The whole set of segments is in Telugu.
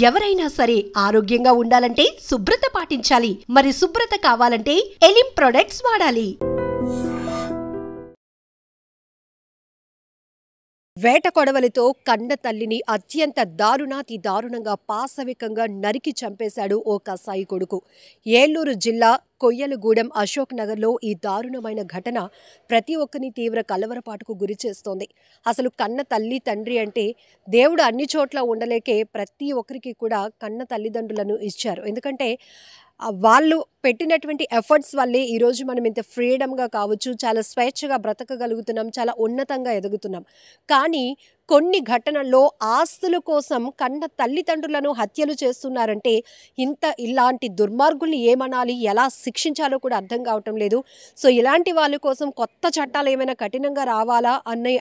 ఎవరైనా సరే ఆరోగ్యంగా ఉండాలంటే శుభ్రత పాటించాలి. మరి శుభ్రత కావాలంటే ఎలిం ప్రొడక్ట్స్ వాడాలి. వేట కొడవలితో కన్న తల్లిని అత్యంత దారుణాతి దారుణంగా పాశవికంగా నరికి చంపేశాడు ఓ కసాయి కొడుకు. ఏలూరు జిల్లా కొయ్యలగూడెం అశోక్ నగర్లో ఈ దారుణమైన ఘటన ప్రతి ఒక్కరిని తీవ్ర కలవరపాటుకు గురి చేస్తోంది. అసలు కన్న తల్లి తండ్రి అంటే దేవుడు అన్ని చోట్ల ఉండలేకే ప్రతి ఒక్కరికి కూడా కన్న తల్లిదండ్రులను ఇచ్చారు. ఎందుకంటే వాళ్ళు పెట్టినటువంటి ఎఫర్ట్స్ వల్లే ఈరోజు మనం ఇంత ఫ్రీడమ్గా కావచ్చు, చాలా స్వేచ్ఛగా బ్రతకగలుగుతున్నాం, చాలా ఉన్నతంగా ఎదుగుతున్నాం. కానీ కొన్ని ఘటనల్లో ఆస్తుల కోసం కన్న తల్లిదండ్రులను హత్యలు చేస్తున్నారంటే ఇలాంటి దుర్మార్గుల్ని ఏమనాలి, ఎలా శిక్షించాలో కూడా అర్థం కావటం లేదు. సో ఇలాంటి వాళ్ళ కోసం కొత్త చట్టాలు ఏమైనా కఠినంగా రావాలా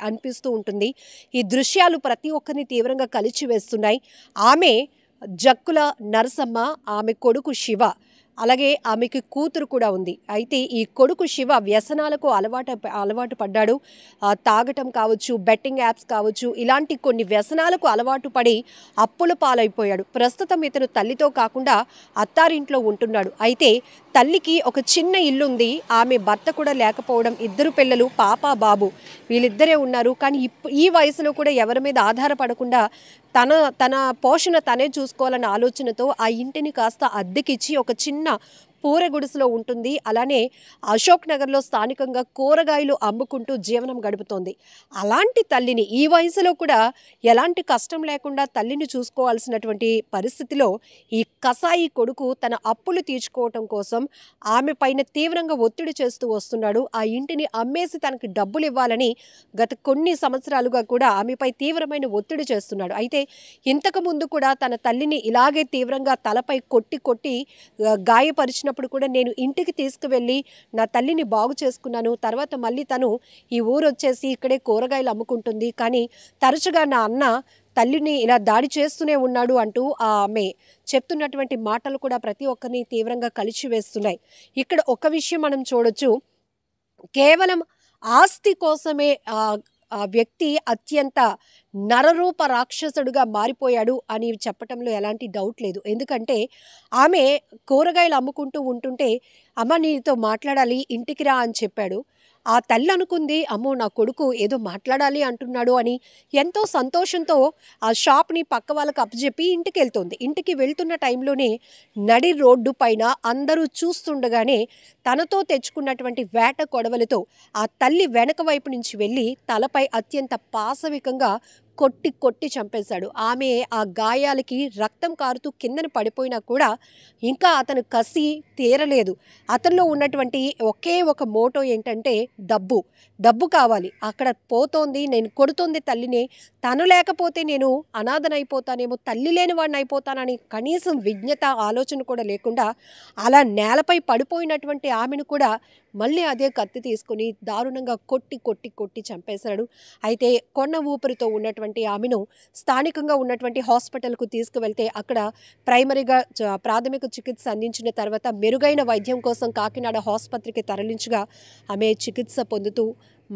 అనిపిస్తూ ఉంటుంది. ఈ దృశ్యాలు ప్రతి ఒక్కరిని తీవ్రంగా కలిచివేస్తున్నాయి. ఆమె జక్కుల నరసమ్మ, ఆమె కొడుకు శివ, అలాగే ఆమెకి కూతురు కూడా ఉంది. అయితే ఈ కొడుకు శివ వ్యసనాలకు అలవాటు పడ్డాడు. తాగటం కావచ్చు, బెట్టింగ్ యాప్స్ కావచ్చు, ఇలాంటి కొన్ని వ్యసనాలకు అలవాటు పడి అప్పుల పాలైపోయాడు. ప్రస్తుతం ఇతను తల్లితో కాకుండా అత్తారింట్లో ఉంటున్నాడు. అయితే తల్లికి ఒక చిన్న ఇల్లుంది, ఆమె భర్త కూడా లేకపోవడం, 2 పిల్లలు, పాప బాబు, వీళ్ళిద్దరే ఉన్నారు. కానీ ఈ వయసులో కూడా ఎవరి మీద ఆధారపడకుండా తన పోషణ తనే చూసుకోవాలన్న ఆలోచనతో ఆ ఇంటిని కాస్త అద్దెకిచ్చి ఒక చిన్న పూర గుడిసెలో ఉంటుంది. అలానే అశోక్ నగర్లో స్థానికంగా కూరగాయలు అమ్ముకుంటూ జీవనం గడుపుతోంది. అలాంటి తల్లిని ఈ వయసులో కూడా ఎలాంటి కష్టం లేకుండా తల్లిని చూసుకోవాల్సినటువంటి పరిస్థితిలో ఈ కసాయి కొడుకు తన అప్పులు తీర్చుకోవటం కోసం ఆమె పైన తీవ్రంగా ఒత్తిడి చేస్తూ వస్తున్నాడు. ఆ ఇంటిని అమ్మేసి తనకి డబ్బులు ఇవ్వాలని గత కొన్ని సంవత్సరాలుగా కూడా ఆమెపై తీవ్రమైన ఒత్తిడి చేస్తున్నాడు. అయితే ఇంతకుముందు కూడా తన తల్లిని ఇలాగే తీవ్రంగా తలపై కొట్టి గాయపరిచిన కూడా నేను ఇంటికి తీసుకువెళ్ళి నా తల్లిని బాగు చేసుకున్నాను. తర్వాత మళ్ళీ తను ఈ ఊరు వచ్చేసి ఇక్కడే కూరగాయలు అమ్ముకుంటుంది. కానీ తరచుగా నా అన్న తల్లిని ఇలా దాడి చేస్తూనే ఉన్నాడు అంటూ ఆమె చెప్తున్నటువంటి మాటలు కూడా ప్రతి ఒక్కరిని తీవ్రంగా కలిచివేస్తున్నాయి. ఇక్కడ ఒక విషయం మనం చూడొచ్చు, కేవలం ఆస్తి కోసమే ఆ వ్యక్తి అత్యంత నరరూప రాక్షసుడుగా మారిపోయాడు అని చెప్పటంలో ఎలాంటి డౌట్ లేదు. ఎందుకంటే ఆమె కూరగాయలు అమ్ముకుంటూ ఉంటుంటే, అమ్మ నీతో మాట్లాడాలి, ఇంటికి రా అని చెప్పాడు. ఆ తల్లి అనుకుంది, అమ్మో నా కొడుకు ఏదో మాట్లాడాలి అంటున్నాడు అని ఎంతో సంతోషంతో ఆ షాప్ని పక్క వాళ్ళకి అప్పచెప్పి ఇంటికి వెళ్తుంది. ఇంటికి వెళ్తున్న టైంలోనే నడి రోడ్డు పైన అందరూ చూస్తుండగానే తనతో తెచ్చుకున్నటువంటి వేట కొడవలతో ఆ తల్లి వెనక వైపు నుంచి వెళ్ళి తలపై అత్యంత పాశవికంగా కొట్టి చంపేశాడు. ఆమె ఆ గాయాలకి రక్తం కారుతూ కిందన పడిపోయినా కూడా ఇంకా అతను కసి తీరలేదు. అతనిలో ఉన్నటువంటి ఒకే ఒక మోటో ఏంటంటే డబ్బు కావాలి. అక్కడ పోతోంది, నేను కొడుతోంది తల్లిని, తను లేకపోతే నేను అనాథనైపోతానేమో, తల్లి లేని వాడిని అయిపోతానని కనీసం విజ్ఞత ఆలోచన కూడా లేకుండా అలా నేలపై పడిపోయినటువంటి ఆమెను కూడా మళ్ళీ అదే కత్తి తీసుకుని దారుణంగా కొట్టి చంపేశాడు. అయితే కొన్న ఊపిరితో ఉన్నటువంటి ఆమెను స్థానికంగా ఉన్నటువంటి హాస్పిటల్కు తీసుకువెళ్తే అక్కడ ప్రాథమిక చికిత్స అందించిన తర్వాత మెరుగైన వైద్యం కోసం కాకినాడ ఆసుపత్రికి తరలించగా ఆమె చికిత్స పొందుతూ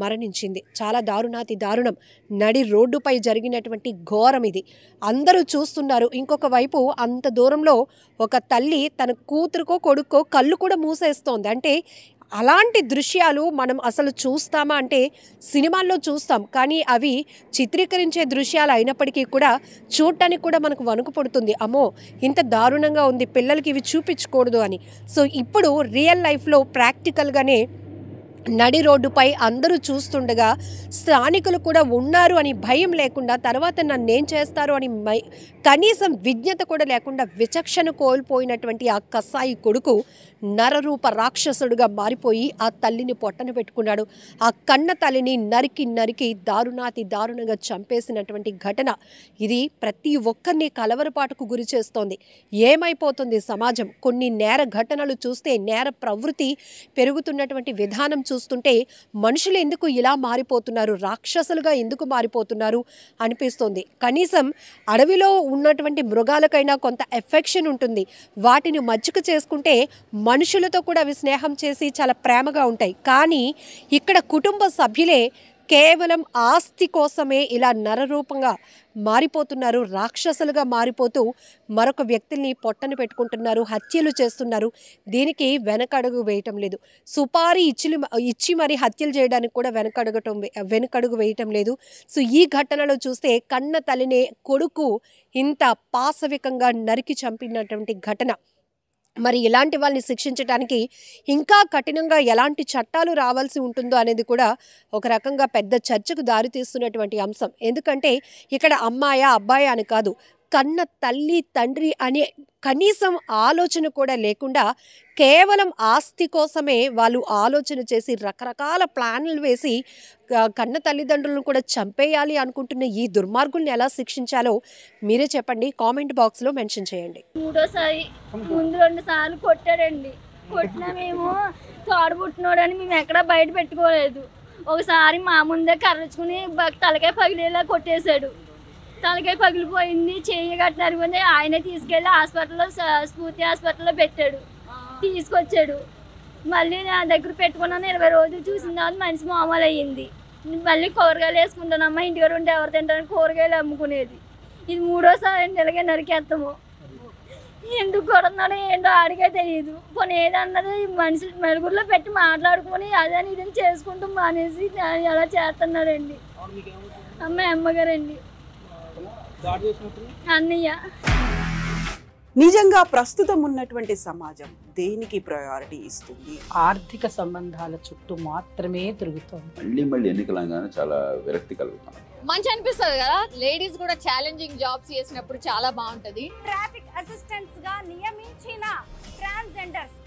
మరణించింది. చాలా దారుణాతి దారుణం. నడి రోడ్డుపై జరిగినటువంటి ఘోరం ఇది. అందరూ చూస్తున్నారు. ఇంకొక వైపు అంత దూరంలో ఒక తల్లి తన కూతురుకో కొడుకో కళ్ళు కూడా మూసేస్తోంది. అంటే అలాంటి దృశ్యాలు మనం అసలు చూస్తామా అంటే సినిమాల్లో చూస్తాం, కానీ అవి చిత్రీకరించే దృశ్యాలు అయినప్పటికీ కూడా చూడటానికి కూడా మనకు వణుకు పుడుతుంది. అమ్మో ఇంత దారుణంగా ఉంది, పిల్లలకి ఇవి చూపించకూడదు అని. సో ఇప్పుడు రియల్ లైఫ్లో ప్రాక్టికల్గానే నడి రోడ్డుపై అందరూ చూస్తుండగా స్థానికులు కూడా ఉన్నారు అని భయం లేకుండా, తర్వాత నన్నేం చేస్తారు అని కనీసం విజ్ఞత కూడా లేకుండా విచక్షణ కోల్పోయినటువంటి ఆ కసాయి కొడుకు నరరూప రాక్షసుడుగా మారిపోయి ఆ తల్లిని పొట్టన పెట్టుకున్నాడు. ఆ కన్న తల్లిని నరికి దారుణాతి దారుణంగా చంపేసినటువంటి ఘటన ఇది ప్రతి ఒక్కరిని కలవరపాటుకు గురి చేస్తోంది. ఏమైపోతుంది సమాజం? కొన్ని నేర ఘటనలు చూస్తే, నేర ప్రవృత్తి పెరుగుతున్నటువంటి విధానం చూస్తుంటే మనుషులు ఎందుకు ఇలా మారిపోతున్నారు, రాక్షసులుగా ఎందుకు మారిపోతున్నారు అనిపిస్తోంది. కనీసం అడవిలో ఉన్నటువంటి మృగాలకైనా కొంత ఎఫెక్షన్ ఉంటుంది. వాటిని మచ్చిక చేసుకుంటే మనుషులతో కూడా అవి స్నేహం చేసి చాలా ప్రేమగా ఉంటాయి. కానీ ఇక్కడ కుటుంబ సభ్యులే కేవలం ఆస్తి కోసమే ఇలా నరరూపంగా మారిపోతున్నారు, రాక్షసులుగా మారిపోతూ మరొక వ్యక్తుల్ని పొట్టన పెట్టుకుంటున్నారు, హత్యలు చేస్తున్నారు. దీనికి వెనకడుగు వేయటం లేదు. సుపారీ ఇచ్చి మరి హత్యలు చేయడానికి కూడా వెనకడుగు వేయటం లేదు. సో ఈ ఘటనలో చూస్తే కన్న తల్లినే కొడుకు ఇంత పాశవికంగా నరికి చంపినటువంటి ఘటన. మరి ఇలాంటి వాళ్ళని శిక్షించడానికి ఇంకా కఠినంగా ఎలాంటి చట్టాలు రావాల్సి ఉంటుందో అనేది కూడా ఒక రకంగా పెద్ద చర్చకు దారితీస్తున్నటువంటి అంశం. ఎందుకంటే ఇక్కడ అమ్మాయా అబ్బాయా అని కాదు, కన్న తల్లి తండ్రి అనే కనీసం ఆలోచన కూడా లేకుండా కేవలం ఆస్తి కోసమే వాళ్ళు ఆలోచన చేసి రకరకాల ప్లాన్లు వేసి కన్న తల్లిదండ్రులను కూడా చంపేయాలి అనుకుంటున్న ఈ దుర్మార్గుల్ని ఎలా శిక్షించాలో మీరే చెప్పండి, కామెంట్ బాక్స్లో మెన్షన్ చేయండి. మూడోసారి ముందు 2 సార్లు కొట్టాడండి. కొట్టినా మేము తోడబుట్టినోడని మేము ఎక్కడా బయట పెట్టుకోలేదు. ఒకసారి మా ముందే కర్రచుకుని తలకాయ పగిలేలా కొట్టేశాడు. తలకాయ పగిలిపోయింది, చెయ్యి గట్టిన అరిగిపోయింది. ఆయనే తీసుకెళ్ళి హాస్పిటల్లో స్ఫూర్తి హాస్పిటల్లో పెట్టాడు, తీసుకొచ్చాడు. మళ్ళీ నా దగ్గర పెట్టుకున్నాను. 20 రోజులు చూసిన తర్వాత మనిషి మామూలు అయ్యింది. మళ్ళీ కూరగాయలు వేసుకుంటానమ్మా, ఇంటికి ఉంటే ఎవరు తింటారని కూరగాయలు అమ్ముకునేది. ఇది 3వసారి అండి ఇలాగే నరికేస్తాము. ఎందుకు కొడుతున్నాడో ఏంటో ఆడికే తెలియదు. కొన్ని ఏదన్నది మనుషులు మెలుగురిలో పెట్టి మాట్లాడుకొని అదని ఇదని చేసుకుంటూ మానేసి ఎలా చేస్తున్నాడండి. అమ్మగారండి, అన్నయ్య. నిజంగా ప్రస్తుతం ఉన్నటువంటి సమాజం దేనికి ప్రయారిటీ ఇస్తుంది? ఆర్థిక సంబంధాల చుట్టూ మాత్రమే తిరుగుతోంది. మళ్ళీ ఎన్నికలంగానే చాలా విరక్తి కలుగుతాం. మంచి అనిపిస్తుంది కదా, లేడీస్ కూడా ఛాలెంజింగ్ జాబ్స్ చేసినప్పుడు చాలా బాగుంటది. ట్రాఫిక్ అసిస్టెంట్స్ గా నియమించిన ట్రాన్స్జెండర్స్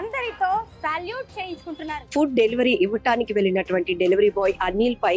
అందరితో సాల్యూట్ చేయించుకుంటున్నారు. ఫుడ్ డెలివరీ ఇవ్వటానికి వెళ్ళినటువంటి డెలివరీ బాయ్ అనిల్ పై